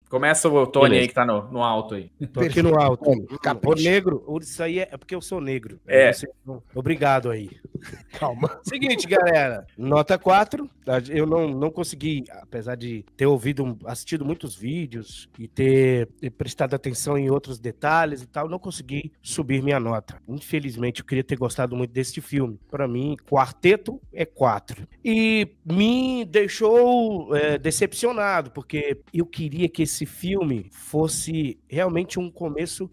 Começa o Tony aí que tá no alto aí. Tô aqui no alto. O negro, isso aí é porque eu sou negro. Obrigado aí. Calma. Seguinte, galera. Nota 4. Eu não consegui, apesar de ter assistido muitos vídeos e ter prestado atenção em outros detalhes e tal, não consegui subir minha nota. Infelizmente, eu queria ter gostado muito desse filme. Pra mim, Quarteto é 4. E me deixou decepcionado, porque eu queria que esse filme fosse realmente um começo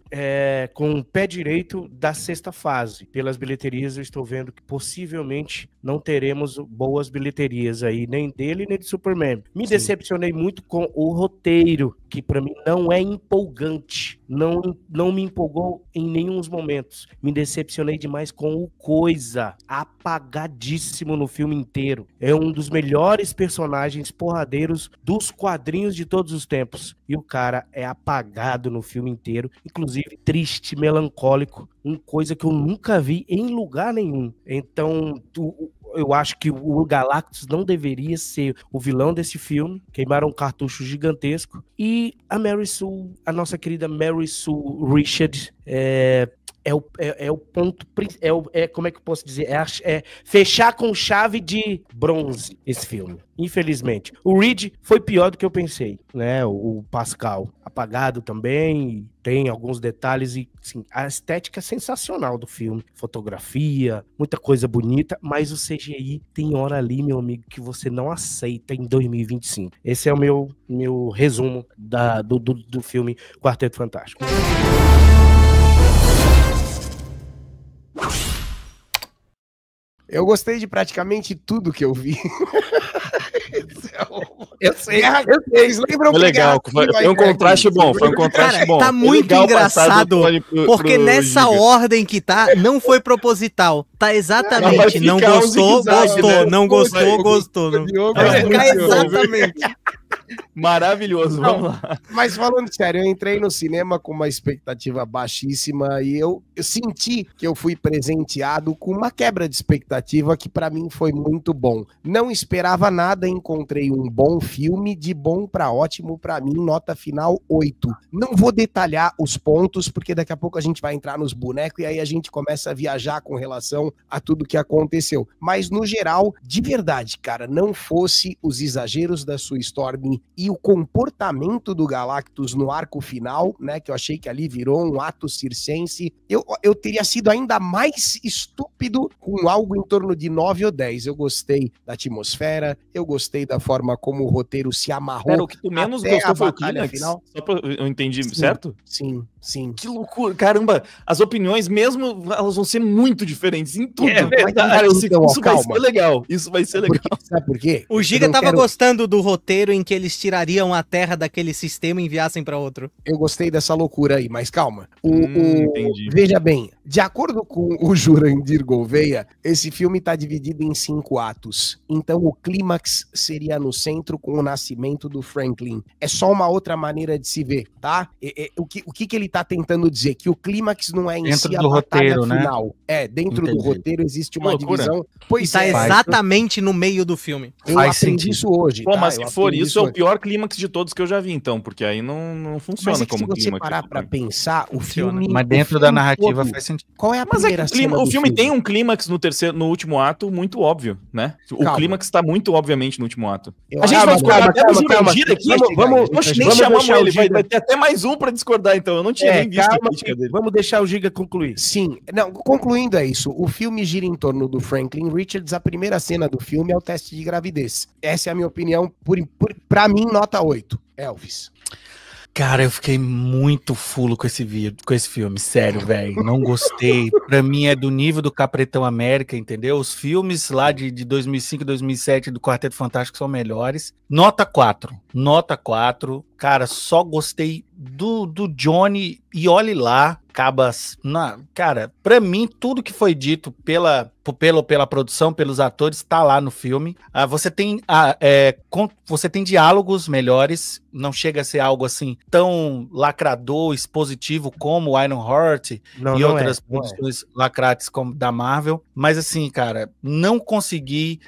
com o pé direito da sexta fase. Pelas bilheterias, eu estou vendo que possivelmente não teremos boas bilheterias aí, nem dele, nem de Superman. Me decepcionei muito com o roteiro, que pra mim não é empolgante. Não me empolgou em nenhum dos momentos. Me decepcionei demais com o Coisa, apagadíssimo no filme inteiro. É um dos melhores personagens porradeiros dos quadrinhos de todos os tempos. E o cara é apagado no filme inteiro, inclusive triste, melancólico, uma coisa que eu nunca vi em lugar nenhum. Então, eu acho que o Galactus não deveria ser o vilão desse filme. Queimaram um cartucho gigantesco. E a nossa querida Mary Sue Richard, é o ponto, como é que eu posso dizer? É fechar com chave de bronze esse filme, infelizmente. O Reed foi pior do que eu pensei, né? O Pascal, apagado também, tem alguns detalhes e, assim, a estética é sensacional do filme. Fotografia, muita coisa bonita, mas o CGI tem hora ali, meu amigo, que você não aceita em 2025. Esse é o meu resumo do filme Quarteto Fantástico. Eu gostei de praticamente tudo que eu vi. Eu sei. Vocês lembram? Foi legal. Foi um contraste bom. Foi um contraste bom. Tá muito engraçado, porque nessa ordem que tá, não foi proposital. Tá exatamente. Não gostou, gostou. Não gostou, gostou. Vai ficar exatamente. Maravilhoso, vamos lá. Mas falando sério, eu entrei no cinema com uma expectativa baixíssima e eu senti que eu fui presenteado com uma quebra de expectativa que pra mim foi muito bom. Não esperava nada, encontrei um bom filme, de bom pra ótimo, pra mim, nota final 8. Não vou detalhar os pontos, porque daqui a pouco a gente vai entrar nos bonecos e aí a gente começa a viajar com relação a tudo que aconteceu. Mas no geral, de verdade, cara, não fosse os exageros da Sue Storm e o comportamento do Galactus no arco final, né, que eu achei que ali virou um ato circense, eu teria sido ainda mais estúpido com algo em torno de 9 ou 10. Eu gostei da atmosfera, eu gostei da forma como o roteiro se amarrou. Era o que tu menos gostou foi o clímax final. Só pra eu entendi, certo? Sim. Que loucura, caramba, as opiniões mesmo, elas vão ser muito diferentes em tudo. Cara, isso vai ser legal, isso vai ser legal. Sabe por quê? O Giga tava gostando do roteiro em que eles tirariam a Terra daquele sistema e enviassem pra outro. Eu gostei dessa loucura aí, mas calma. Entendi. Veja bem, de acordo com o Jurandir Gouveia, esse filme tá dividido em 5 atos. Então o clímax seria no centro com o nascimento do Franklin. É só uma outra maneira de se ver, tá? O que ele tá tentando dizer? Que o clímax não é em dentro si a do batalha roteiro, final. né? Dentro do roteiro existe uma divisão. Pois tá exatamente no meio do filme. Eu aprendi isso hoje. Pô, mas se for isso, é o pior clímax de todos que eu já vi, então, porque aí não funciona como clímax. Se você parar pra pensar, o filme... Mas dentro da narrativa faz sentido. Qual é a primeira cena o filme tem um clímax no último ato muito óbvio, né? O clímax tá muito obviamente no último ato. A gente vai discordar até no Jurandir aqui. Vamos nem chamamos ele, vai ter até mais um pra discordar, então. Eu não tinha nem visto a crítica dele. Vamos deixar o Giga concluir. Sim. Não, concluindo é isso. O filme gira em torno do Franklin Richards. A primeira cena do filme é o teste de gravidez. Essa é a minha opinião. Pra mim, nota 8. Elvis. Cara, eu fiquei muito fulo com esse filme, sério, velho. Não gostei. Pra mim é do nível do Capitão América, entendeu? Os filmes lá de 2005 e 2007 do Quarteto Fantástico são melhores. Nota 4. Nota 4. Cara, só gostei do Johnny e olhe lá, cara, pra mim tudo que foi dito pela produção, pelos atores, tá lá no filme. Você tem diálogos melhores, não chega a ser algo assim tão lacrador, expositivo como o Ironheart e outras produções lacrates como da Marvel, mas assim, cara, não consegui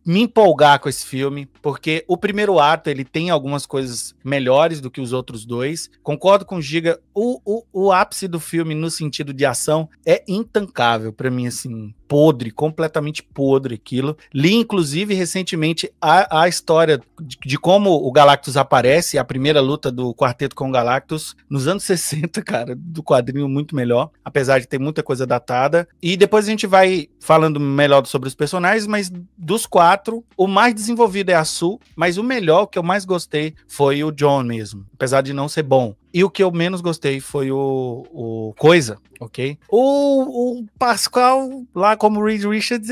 me empolgar com esse filme, porque o primeiro ato, ele tem algumas coisas melhores do que os outros dois. Concordo com o Giga, o ápice do filme no sentido de ação é intancável pra mim, assim, podre, completamente podre aquilo. Li, inclusive, recentemente a história de como o Galactus aparece, a primeira luta do quarteto com o Galactus, nos anos 60, cara, do quadrinho muito melhor, apesar de ter muita coisa datada. E depois a gente vai falando melhor sobre os personagens, mas dos 4, o mais desenvolvido é a Sue, mas o melhor, o que eu mais gostei, foi o John mesmo, apesar de não ser bom. E o que eu menos gostei foi o Coisa, ok? O Pascal, lá como Reed Richards,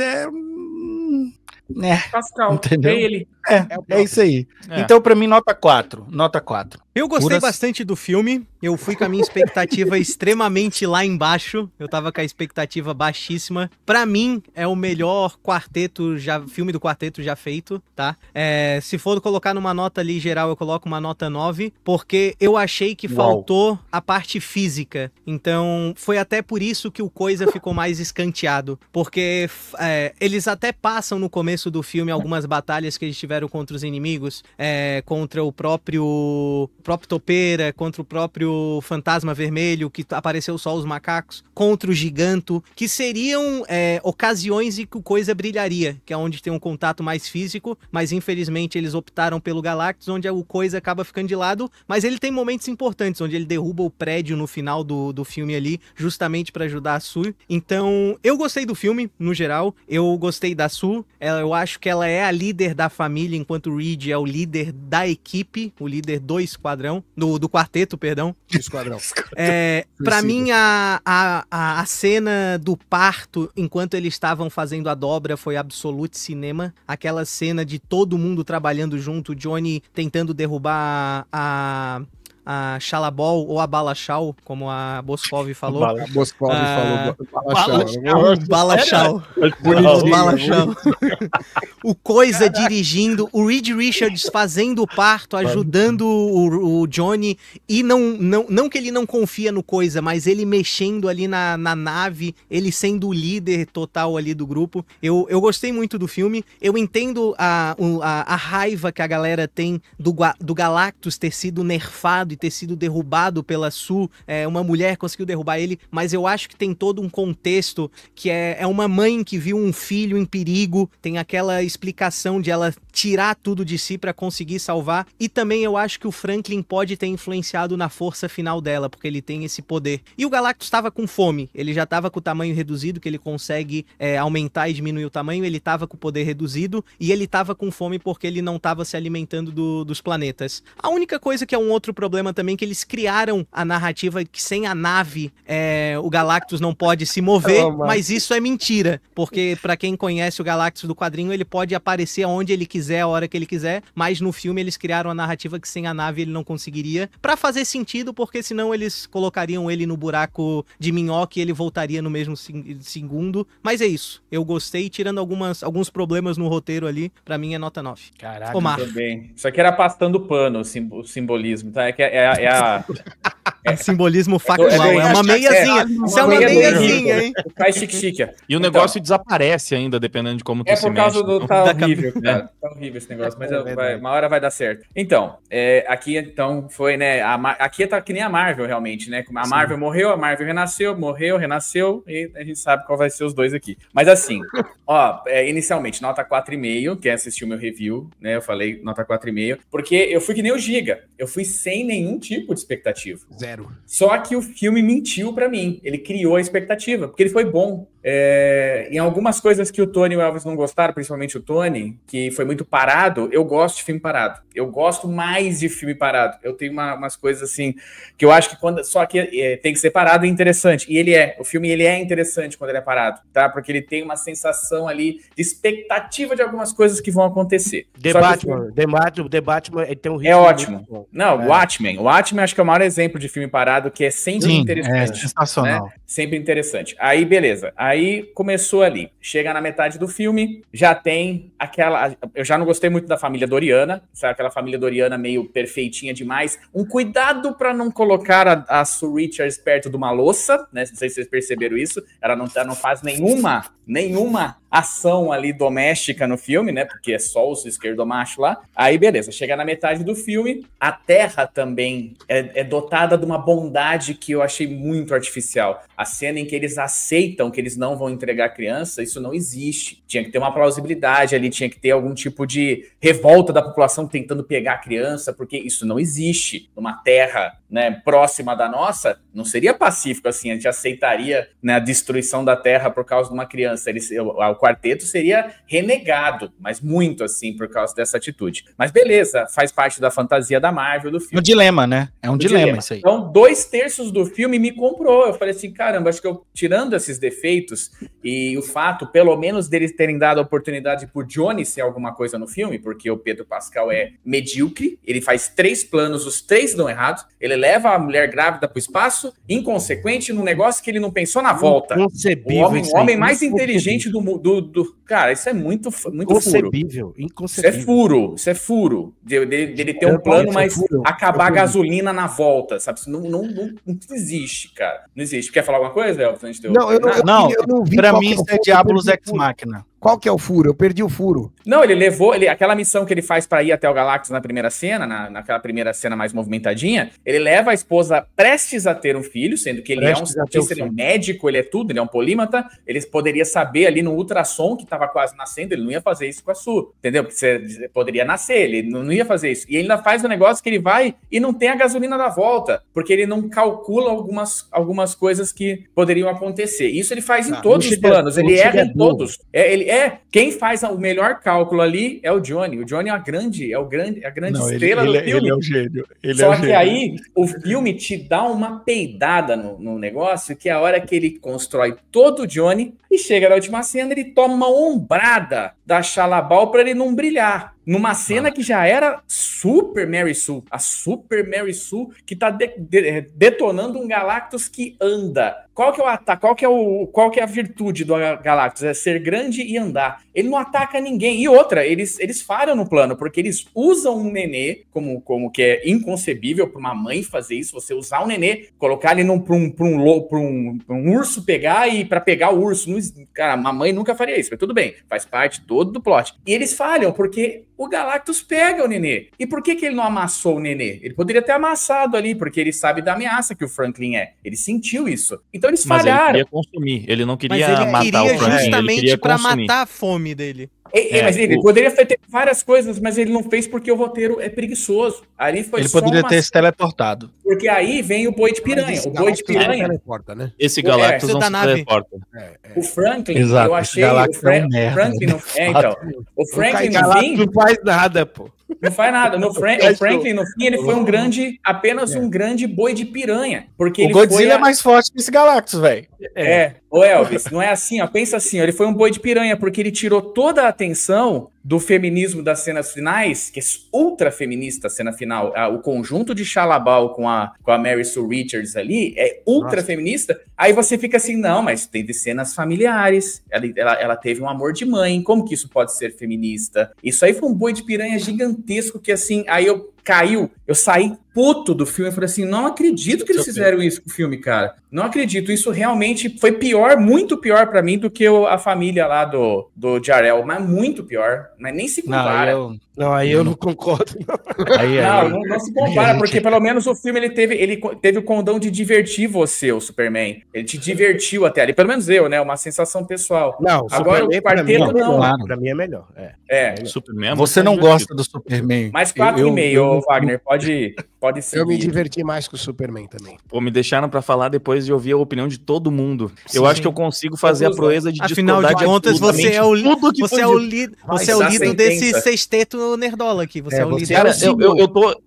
Pascal, entendeu? É ele. É isso aí. Então, pra mim, nota 4. Nota 4. Eu gostei bastante do filme. Eu fui com a minha expectativa extremamente lá embaixo. Eu tava com a expectativa baixíssima. Pra mim, é o melhor filme do quarteto já feito, tá? Se for colocar numa nota ali geral, eu coloco uma nota 9, porque eu achei que faltou a parte física. Então, foi até por isso que o Coisa ficou mais escanteado. Porque eles até passam no começo do filme algumas batalhas que eles tiveram contra os inimigos, contra o próprio Topeira, contra o próprio Fantasma Vermelho, que apareceu só os macacos, contra o Giganto, que seriam ocasiões em que o Coisa brilharia, que é onde tem um contato mais físico, mas infelizmente eles optaram pelo Galactus, onde o Coisa acaba ficando de lado, mas ele tem momentos importantes, onde ele derruba o prédio no final do filme ali, justamente para ajudar a Sue. Então, eu gostei do filme, no geral, eu gostei da Sue, eu acho que ela é a líder da família, enquanto o Reed é o líder da equipe, o líder do esquadrão, do quarteto, perdão. Esquadrão. Pra mim, a cena do parto, enquanto eles estavam fazendo a dobra, foi absolute cinema. Aquela cena de todo mundo trabalhando junto, o Johnny tentando derrubar a Xalabol ou a Balachal, como a Boscov falou. A Boscov falou. Balachal. O Coisa dirigindo, o Reed Richards fazendo o parto, ajudando o Johnny, e não que ele não confia no Coisa, mas ele mexendo ali na nave, ele sendo o líder total ali do grupo. Eu gostei muito do filme, eu entendo a raiva que a galera tem do Galactus ter sido nerfado e ter sido derrubado pela Sue, uma mulher conseguiu derrubar ele, mas eu acho que tem todo um contexto que é uma mãe que viu um filho em perigo, tem aquela explicação de ela tirar tudo de si pra conseguir salvar, e também eu acho que o Franklin pode ter influenciado na força final dela, porque ele tem esse poder. E o Galactus estava com fome, ele já estava com o tamanho reduzido, que ele consegue aumentar e diminuir o tamanho, ele estava com o poder reduzido, e ele estava com fome porque ele não estava se alimentando dos planetas. A única coisa que é um outro problema também, que eles criaram a narrativa que sem a nave o Galactus não pode se mover, mas isso é mentira, porque pra quem conhece o Galactus do quadrinho, ele pode aparecer aonde ele quiser, a hora que ele quiser, mas no filme eles criaram a narrativa que sem a nave ele não conseguiria, pra fazer sentido, porque senão eles colocariam ele no buraco de minhoca e ele voltaria no mesmo segundo, mas é isso, eu gostei, tirando alguns problemas no roteiro ali, pra mim é nota 9. Caraca, bem. Isso aqui era pastando pano, o simbolismo, tá? É simbolismo factual, é uma meiazinha. Isso é uma meiazinha, hein? Faz chique-chique. E o negócio desaparece ainda, dependendo de como tu se mexe. É por causa do... Tá horrível, cara. Tá horrível esse negócio, mas uma hora vai dar certo. Então, aqui então foi, né? Aqui tá que nem a Marvel, realmente, né? A Marvel morreu, a Marvel renasceu, renasceu, e a gente sabe qual vai ser os dois aqui. Mas assim, inicialmente, nota 4,5, quem assistiu meu review, né? Eu falei nota 4,5, porque eu fui que nem o Giga. Eu fui sem nenhum tipo de expectativa. Zero. Só que o filme mentiu pra mim. Ele criou a expectativa, porque ele foi bom. Em algumas coisas que o Tony e o Elvis não gostaram, principalmente o Tony, que foi muito parado, eu gosto de filme parado. Eu gosto mais de filme parado. Eu tenho umas coisas assim, que eu acho que só que tem que ser parado e interessante. E o filme ele é interessante quando ele é parado, tá? Porque ele tem uma sensação ali de expectativa de algumas coisas que vão acontecer. The Batman tem um ritmo. É ótimo. Não, o Watchmen acho que é o maior exemplo de filme parado, que é sempre interessante. É sensacional. Né? Sempre interessante. Aí, beleza. Aí começou ali. Chega na metade do filme, já tem aquela... Eu já não gostei muito da família Doriana, sabe? Aquela família Doriana meio perfeitinha demais. Um cuidado pra não colocar a Sue Richards perto de uma louça, né? Não sei se vocês perceberam isso. Ela não faz nenhuma ação ali doméstica no filme, né? Porque é só os esquerdomachos lá. Aí, beleza. Chega na metade do filme, a Terra também é dotada de uma bondade que eu achei muito artificial. A cena em que eles aceitam que eles não vão entregar a criança, isso não existe. Tinha que ter uma plausibilidade ali, tinha que ter algum tipo de revolta da população tentando pegar a criança, porque isso não existe. Numa Terra, né, próxima da nossa, não seria pacífico assim, a gente aceitaria, né, a destruição da Terra por causa de uma criança. O quarteto seria renegado, mas muito assim, por causa dessa atitude. Mas beleza, faz parte da fantasia da Marvel, do filme. Um dilema, né? É um dilema isso aí. Então, 2/3 do filme me comprou. Eu falei assim, caramba, acho que eu, tirando esses defeitos e o fato, pelo menos, deles terem dado a oportunidade pro Johnny ser alguma coisa no filme, porque o Pedro Pascal é medíocre, ele faz 3 planos, os 3 dão errado, ele leva a mulher grávida pro espaço, inconsequente, num negócio que ele não pensou na volta. O homem mais inteligente do... Cara, isso é muito inconcebível, furo. Inconcebível. Isso é furo. Dele ter um plano, mas acabar a gasolina na volta, sabe? Não existe, cara. Não existe. Quer falar alguma coisa, Elvis? Não, pra mim isso é Diabolos Ex Machina. Qual que é o furo? Eu perdi o furo. Não, ele levou... aquela missão que ele faz pra ir até o Galactus na primeira cena, naquela primeira cena mais movimentadinha, ele leva a esposa prestes a ter um filho, sendo que ele é um cientista, ele é um médico, ele é tudo, ele é um polímata, ele poderia saber ali no ultrassom que tava quase nascendo, ele não ia fazer isso com a Sue, entendeu? Porque você poderia nascer, ele não ia fazer isso. E ele ainda faz um negócio que ele vai e não tem a gasolina da volta, porque ele não calcula algumas coisas que poderiam acontecer. Isso ele faz em todos os planos, ele erra em todos. Quem faz o melhor cálculo ali é o Johnny. O Johnny é a grande estrela do filme. Ele é um gênio. Só que aí o filme te dá uma peidada no negócio, que é a hora que ele constrói todo o Johnny e chega na última cena, ele toma uma ombrada da Xalabal para ele não brilhar. Numa cena que já era Super Mary Sue. A Super Mary Sue que tá detonando um Galactus que anda. Qual que é o ataque? Qual que é a virtude do Galactus? É ser grande e andar. Ele não ataca ninguém. E outra, eles falham no plano, porque eles usam um nenê, como que é inconcebível para uma mãe fazer isso, você usar um nenê, colocar ele pra um urso pegar e para pegar o urso. Cara, uma mãe nunca faria isso, mas tudo bem. Faz parte todo do plot. E eles falham, porque o Galactus pega o nenê. E por que ele não amassou o nenê? Ele poderia ter amassado ali, porque ele sabe da ameaça que o Franklin é. Ele sentiu isso. Então eles falharam. Ele queria consumir. Ele não queria matar o Franklin. Justamente para matar a fome dele. Mas ele poderia ter várias coisas, mas ele não fez porque o roteiro é preguiçoso. Ali foi ele poderia ter se teleportado. Porque aí vem o boi de piranha. O boi de piranha. Teleporta, né? Esse Galactus não se teleporta. O Franklin, exato, eu achei. O Franklin não. Então. O Franklin no fim. Não faz nada, pô. Não faz nada. O Franklin, no fim, ele foi apenas um grande boi de piranha. Porque o Godzilla é mais forte que esse Galactus, velho. Ô Elvis, não é assim, ó. Pensa assim, ó, ele foi um boi de piranha, porque ele tirou toda a atenção do feminismo das cenas finais, que é ultra feminista a cena final. O conjunto de Xalabal com a Mary Sue Richards ali é ultra feminista. Aí você fica assim, não, mas teve cenas familiares, ela teve um amor de mãe, como que isso pode ser feminista? Isso aí foi um boi de piranha gigantesco que assim, aí eu saí puto do filme, eu falei assim, não acredito que eles fizeram isso com o filme, cara. Não acredito, isso realmente foi pior, muito pior pra mim do que a família lá do Jor-El, mas muito pior, mas nem se compara. Aí eu não concordo. Não se compara, porque pelo menos o filme ele teve o condão de divertir você, o Superman. Ele te divertiu até ali, pelo menos eu, né, uma sensação pessoal. Não, agora o quarteto não. Pra mim é melhor. Superman, você não gosta do Superman. Mais 4,5, Wagner, pode seguir. Eu me diverti mais com o Superman também. Pô, me deixaram pra falar depois de ouvir a opinião de todo mundo. Sim. Eu acho que eu consigo fazer a proeza de discordar. Afinal de contas, você é o líder desse sexteto nerdola aqui. Você é o líder. Cara,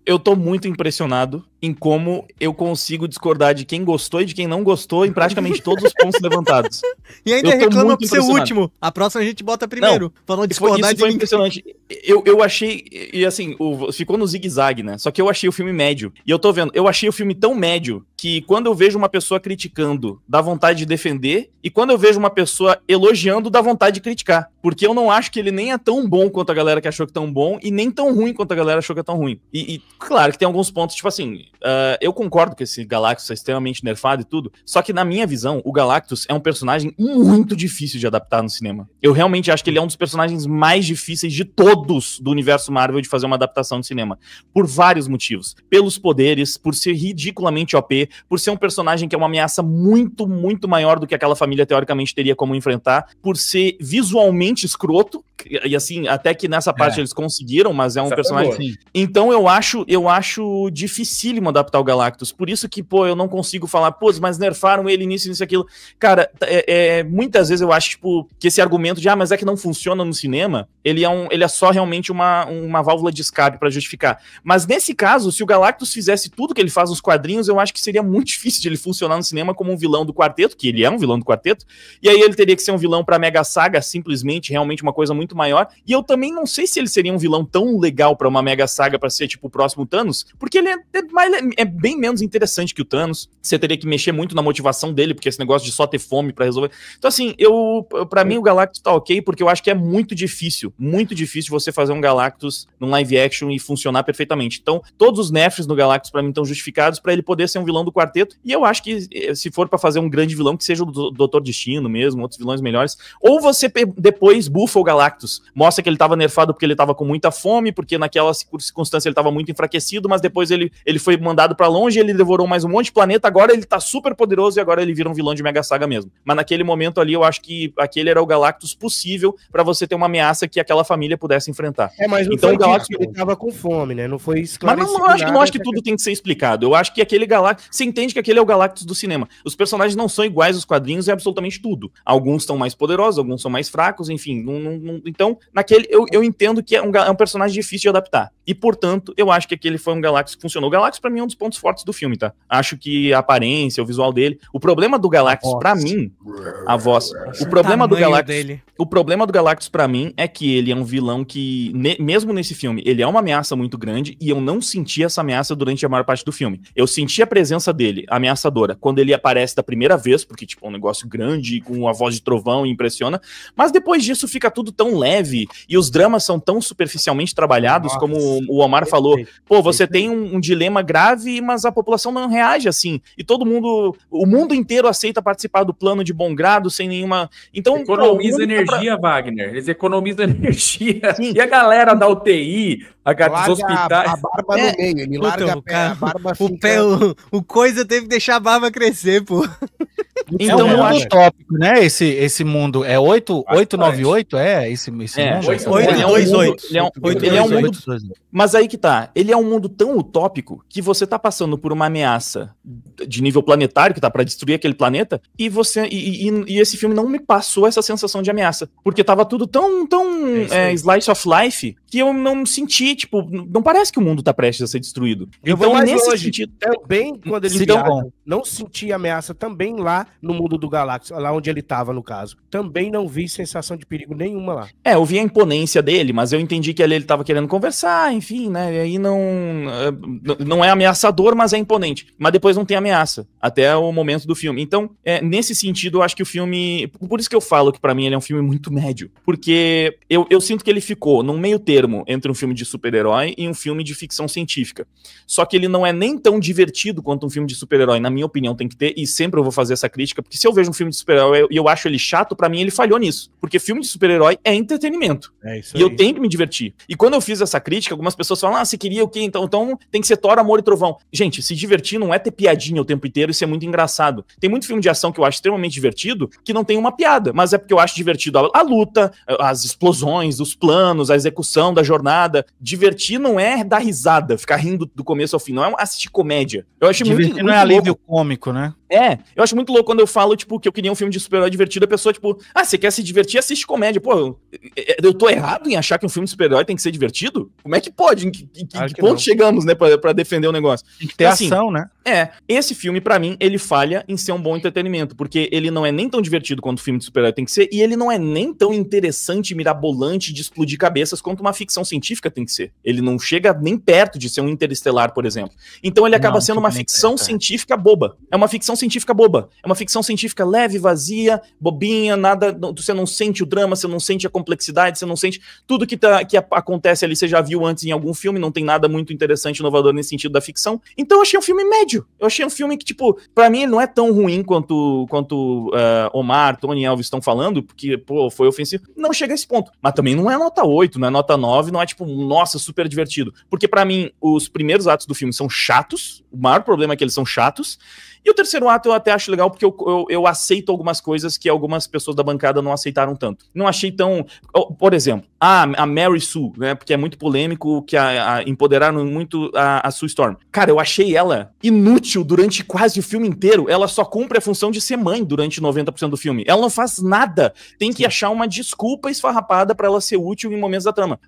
eu tô muito impressionado em como eu consigo discordar de quem gostou e de quem não gostou em praticamente todos os pontos levantados. E ainda reclama pro seu último. A próxima a gente bota primeiro. Pra não discordar isso foi impressionante. Eu achei, e assim, ficou no zigue-zague, né? Só que eu achei o filme médio. E eu tô vendo, eu achei o filme tão médio que quando eu vejo uma pessoa criticando, dá vontade de defender, e quando eu vejo uma pessoa elogiando, dá vontade de criticar. Porque eu não acho que ele nem é tão bom quanto a galera que achou que é tão bom, e nem tão ruim quanto a galera achou que é tão ruim. E claro que tem alguns pontos, tipo assim, eu concordo que esse Galactus é extremamente nerfado e tudo, só que na minha visão, o Galactus é um personagem muito difícil de adaptar no cinema. Eu realmente acho que ele é um dos personagens mais difíceis de todos do universo Marvel de fazer uma adaptação no cinema. Por vários motivos. Pelos poderes, por ser ridiculamente OP, por ser um personagem que é uma ameaça muito, muito maior do que aquela família teoricamente teria como enfrentar, por ser visualmente escroto, e assim, até que nessa parte eles conseguiram, mas é um personagem... Assim. Então eu acho dificílimo adaptar o Galactus, por isso que, pô, eu não consigo falar, pô, mas nerfaram ele nisso, aquilo. Cara, muitas vezes eu acho, tipo, que esse argumento de, mas é que não funciona no cinema, ele é só realmente uma válvula de escape pra justificar. Mas nesse caso, se o Galactus fizesse tudo que ele faz nos quadrinhos, eu acho que seria muito difícil de ele funcionar no cinema como um vilão do quarteto, que ele é um vilão do quarteto, e aí ele teria que ser um vilão pra Mega Saga, simplesmente, realmente uma coisa muito maior, e eu também não sei se ele seria um vilão tão legal pra uma Mega Saga pra ser, tipo, o próximo Thanos, porque ele é bem menos interessante que o Thanos, você teria que mexer muito na motivação dele, porque esse negócio de só ter fome pra resolver. Então, assim, pra mim o Galactus tá ok, porque eu acho que é muito difícil você fazer um Galactus num live action e funcionar perfeitamente. Então, todos os nerfs no Galactus pra mim estão justificados pra ele poder ser um vilão do quarteto, e eu acho que se for pra fazer um grande vilão, que seja o Doutor Destino mesmo, outros vilões melhores, ou você depois bufa o Galactus, mostra que ele tava nerfado porque ele tava com muita fome, porque naquela circunstância ele tava muito enfraquecido, mas depois ele foi mandado pra longe, ele devorou mais um monte de planeta, agora ele tá super poderoso e agora ele vira um vilão de Mega Saga mesmo. Mas naquele momento ali, eu acho que aquele era o Galactus possível pra você ter uma ameaça que aquela família pudesse enfrentar. Mas não então, foi o Galactus ele tava com fome, né? Não foi esclarecido. Mas não acho que tudo tem que ser explicado. Eu acho que aquele Galactus... Você entende que aquele é o Galactus do cinema. Os personagens não são iguais aos quadrinhos em absolutamente tudo. Alguns estão mais poderosos, alguns são mais fracos, enfim. Então, naquele... Eu entendo que é um personagem difícil de adaptar. E, portanto, eu acho que aquele foi um Galactus que funcionou. O Galactus, pra mim, é um dos pontos fortes do filme, tá? Acho que a aparência, o visual dele... O problema do Galactus, pra mim... A voz. O problema do Galactus, pra mim, é que ele é um vilão que, mesmo nesse filme, ele é uma ameaça muito grande e eu não senti essa ameaça durante a maior parte do filme. Eu senti a presença dele, ameaçadora, quando ele aparece da primeira vez, porque, tipo, é um negócio grande, com a voz de trovão e impressiona, mas depois disso fica tudo tão leve e os dramas são tão superficialmente trabalhados, como o Omar falou. Pô, você tem um dilema grave, mas a população não reage assim. E todo mundo, o mundo inteiro aceita participar do plano de bom grado, sem nenhuma... Então, economiza energia, Wagner. Eles economizam energia. Sim. E a galera da UTI, dos hospitais... A barba no meio, ele larga a pé, a barba fica... O coisa teve que deixar a barba crescer, pô. Então, é um mundo utópico, né? Esse mundo é 898? Esse mundo? 828. Ele é um mundo... Mas aí que tá. Ele é um mundo tão utópico que você tá passando por uma ameaça de nível planetário, que tá pra destruir aquele planeta, e esse filme não me passou essa sensação de ameaça. Porque tava tudo tão slice of life que eu não senti, tipo, não parece que o mundo tá prestes a ser destruído. Eu vou mais nesse sentido. Também, quando ele não senti ameaça também lá no mundo do Galactus, lá onde ele tava, no caso. Também não vi sensação de perigo nenhuma lá. Eu vi a imponência dele, mas eu entendi que ali ele tava querendo conversar, enfim, né, e aí não é ameaçador, mas é imponente. Mas depois não tem ameaça, até o momento do filme. Então, nesse sentido, eu acho que o filme... Por isso que eu falo que pra mim ele é um filme muito médio, porque eu sinto que ele ficou num meio termo entre um filme de super-herói e um filme de ficção científica. Só que ele não é nem tão divertido quanto um filme de super-herói, na minha opinião, tem que ter, e sempre eu vou fazer essa crítica, porque se eu vejo um filme de super-herói e eu acho ele chato, pra mim ele falhou nisso. Porque filme de super-herói é entretenimento. E eu tenho que me divertir. E quando eu fiz essa crítica, algumas pessoas falam, você queria o quê? Então tem que ser Thor, Amor e Trovão. Gente, se divertir não é ter piadinha o tempo inteiro, isso é muito engraçado. Tem muito filme de ação que eu acho extremamente divertido, que não tem uma piada, mas é porque eu acho divertido a luta, as explosões, os planos, a execução da jornada. Divertir não é dar risada, ficar rindo do começo ao fim, não é assistir comédia. Eu acho divertir muito não é alívio cômico, né? Eu acho muito louco quando eu falo, tipo, que eu queria um filme de super-herói divertido, a pessoa, tipo, você quer se divertir, assiste comédia. Pô, eu tô errado em achar que um filme de super-herói tem que ser divertido? Como é que pode? Em que ponto chegamos, né, pra defender o negócio? Tem que ter ação, né? Esse filme, pra mim, ele falha em ser um bom entretenimento, porque ele não é nem tão divertido quanto o filme de super-herói tem que ser, e ele não é nem tão interessante, mirabolante, de explodir cabeças quanto uma ficção científica tem que ser. Ele não chega nem perto de ser um Interestelar, por exemplo. Então ele acaba sendo uma ficção científica boba. É uma ficção científica boba. É uma ficção científica leve, vazia, bobinha, nada. Você não sente o drama, você não sente a complexidade, você não sente tudo que acontece ali, você já viu antes em algum filme, não tem nada muito interessante, inovador nesse sentido da ficção. Então eu achei um filme médio. Eu achei um filme que, tipo, pra mim ele não é tão ruim quanto Omar, Tony e Elvis estão falando, porque, pô, foi ofensivo. Não chega a esse ponto. Mas também não é nota 8, não é nota 9, não é tipo, nossa, super divertido. Porque pra mim, os primeiros atos do filme são chatos, o maior problema é que eles são chatos, e o terceiro ato eu até acho legal porque eu aceito algumas coisas que algumas pessoas da bancada não aceitaram tanto. Não achei tão... Por exemplo, a Mary Sue, né? Porque é muito polêmico que empoderaram muito a Sue Storm. Cara, eu achei ela inútil durante quase o filme inteiro. Ela só cumpre a função de ser mãe durante 90% do filme. Ela não faz nada. Tem que achar uma desculpa esfarrapada pra ela ser útil em momentos da trama.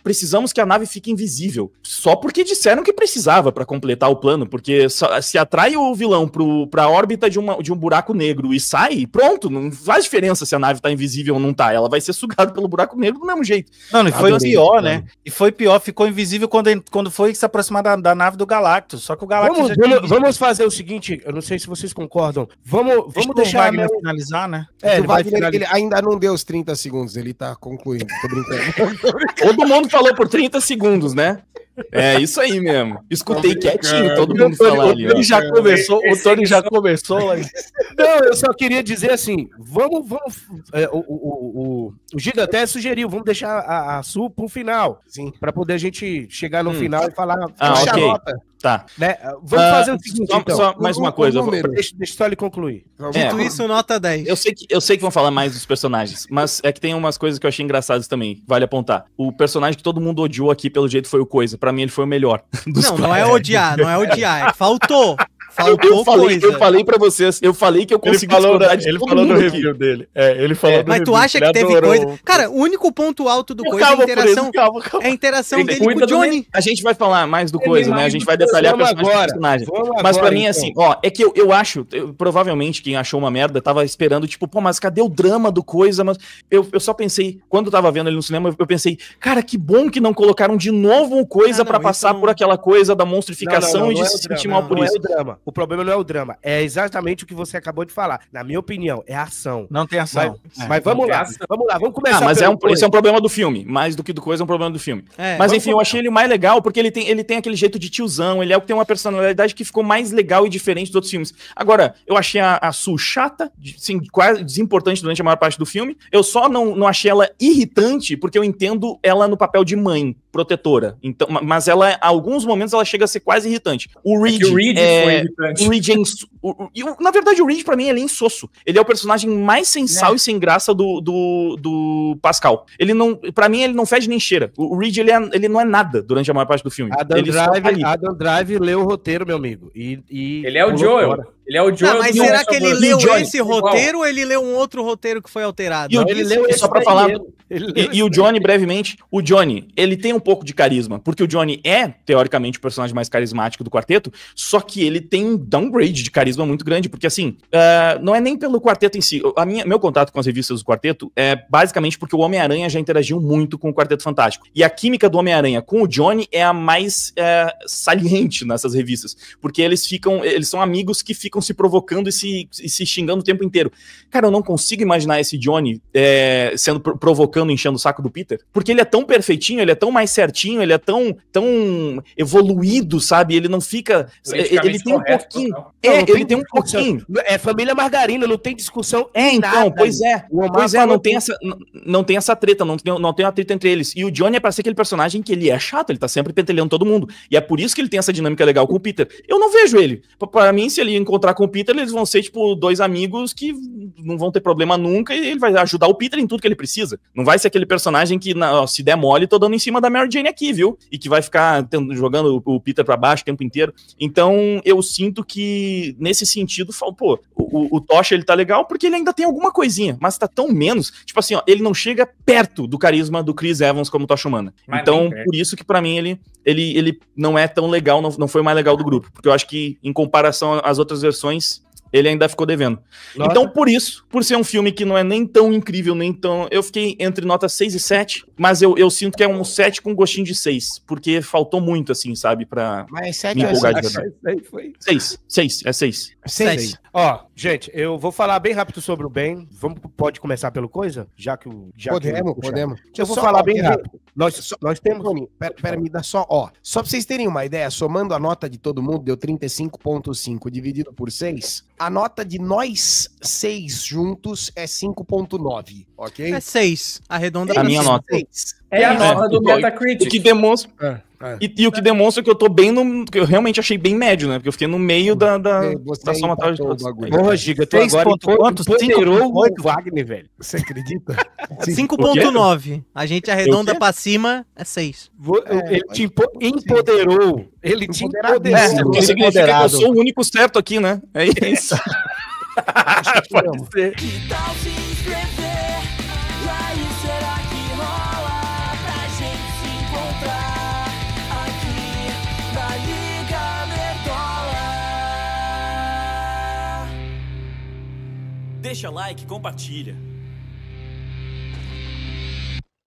Precisamos que a nave fique invisível. Só porque disseram que precisava pra completar o plano. Porque se atrai o vilão pra órbita de um buraco negro e sai, pronto, não faz diferença se a nave tá invisível ou não tá, ela vai ser sugada pelo buraco negro do mesmo jeito. Não, e foi pior, né? E foi pior, ficou invisível quando foi se aproximar da nave do Galactus, só que o Galactus... Vamos fazer o seguinte, eu não sei se vocês concordam, vamos deixar o Wagner finalizar, né? O Wagner, ele ainda não deu os 30 segundos, ele tá concluindo, tô brincando. Todo mundo falou por 30 segundos, né? É isso aí mesmo. Escutei quietinho todo mundo falar ali. O Tony já começou. Não, eu só queria dizer assim, vamos o Giga até sugeriu, vamos deixar a Su pro final, sim, para poder a gente chegar no final e falar ok. Tá. Né? Vamos fazer o seguinte, só mais uma coisa. Deixa só ele concluir. Dito isso, nota 10. Eu sei que vão falar mais dos personagens, mas é que tem umas coisas que eu achei engraçadas também, vale apontar. O personagem que todo mundo odiou aqui, pelo jeito, foi o Coisa. Pra mim, ele foi o melhor. Não é odiar, é que faltou. Eu falei pra vocês, eu falei que eu consegui discordar de ele falou no review dele. Ele falou no mas review. Tu acha que teve coisa... Cara, o único ponto alto do Coisa é a interação dele com o Johnny. A gente vai falar mais do Coisa, né? A gente vai detalhar personagem. Mas pra mim, assim, é que eu acho, provavelmente quem achou uma merda tava esperando, tipo, pô, mas cadê o drama do Coisa? Mas eu só pensei, quando eu tava vendo ele no cinema, eu pensei, cara, que bom que não colocaram de novo o Coisa pra passar por aquela coisa da monstrificação e de se sentir mal por isso. O problema não é o drama, é exatamente o que você acabou de falar. Na minha opinião, é a ação. Não tem ação. Mas vamos lá, vamos começar. Mas esse é um problema do filme. Mais do que do Coisa, é um problema do filme. Mas enfim, eu achei ele mais legal porque ele tem aquele jeito de tiozão, ele é o que tem uma personalidade que ficou mais legal e diferente dos outros filmes. Agora, eu achei a Su chata, assim, quase desimportante durante a maior parte do filme. Eu só não achei ela irritante porque eu entendo ela no papel de mãe protetora. Então, mas ela, em alguns momentos, ela chega a ser quase irritante. O Reed foi irritante. Na verdade, o Reed, pra mim, ele é insosso. Ele é o personagem mais sem sal e sem graça do Pascal. Pra mim, ele não fede nem cheira. O Reed, ele não é nada durante a maior parte do filme. Adam Drive leu o roteiro, meu amigo. Ele é o Joel. Ele é o Joel. Mas será que ele leu esse roteiro ou ele leu um outro roteiro que foi alterado? Ele leu esse só pra falar. E o Johnny, brevemente, o Johnny, ele tem um pouco de carisma, porque o Johnny é, teoricamente, o personagem mais carismático do quarteto, só que ele tem um downgrade de carisma muito grande, porque assim, não é nem pelo quarteto em si. Meu contato com as revistas do quarteto é basicamente porque o Homem-Aranha já interagiu muito com o Quarteto Fantástico. E a química do Homem-Aranha com o Johnny é a mais saliente nessas revistas, porque eles são amigos que ficam se provocando e se xingando o tempo inteiro. Cara, eu não consigo imaginar esse Johnny sendo provocando, enchendo o saco do Peter, porque ele é tão perfeitinho, ele é tão mais certinho, ele é tão evoluído, sabe? Ele não fica... Ele tem um pouquinho... ele tem um pouquinho. É família Margarina, não tem discussão então, nada. Pois é, não tem essa treta, não tem uma treta entre eles. E o Johnny é pra ser aquele personagem que ele é chato, ele tá sempre pentelhando todo mundo. E é por isso que ele tem essa dinâmica legal com o Peter. Eu não vejo ele. Pra mim, se ele encontrar com o Peter, eles vão ser, tipo, dois amigos que não vão ter problema nunca e ele vai ajudar o Peter em tudo que ele precisa. Não vai ser aquele personagem que, se der mole, tô dando em cima da Mary Jane aqui, viu? E que vai ficar jogando o Peter pra baixo o tempo inteiro. Então, eu sinto que, nesse sentido, pô, o Tocha, ele tá legal porque ele ainda tem alguma coisinha, mas tá tão menos. Tipo assim, ó, ele não chega perto do carisma do Chris Evans como Tocha Humana. Mas então, por isso que pra mim ele não é tão legal, não foi o mais legal do grupo. Porque eu acho que, em comparação às outras versões, ele ainda ficou devendo. Nossa. Então, por ser um filme que não é nem tão incrível, nem tão... Eu fiquei entre nota 6 e 7, mas eu sinto que é um 7 com gostinho de 6, porque faltou muito, assim, sabe, pra mas 7 me empolgar de verdade. 6, é 6. 6. Ó, gente, eu vou falar bem rápido sobre o Ben. Pode começar pelo coisa? Podemos. Eu vou falar bem rápido. Nós temos... Tony, pera, me dá só pra vocês terem uma ideia, somando a nota de todo mundo, deu 35,5 dividido por 6, a nota de nós 6 juntos é 5,9, ok? É 6, arredonda a minha nota. 6. É a nota do Metacritic. O que demonstra... E o que demonstra que eu tô bem no... Que eu realmente achei bem médio, né? Porque eu fiquei no meio da somatória de todos. Porra, Giga, tu agora empoderou o Wagner, velho. Você acredita? 5,9. A gente arredonda pra cima, é 6. Ele te empoderou. Ele te empoderou. Porque significa que eu sou o único certo aqui, né? É isso. Pode ser. Que tal se inscrever? E aí, será que rola pra gente se encontrar aqui na Liga Nerdola? Deixa like, compartilha.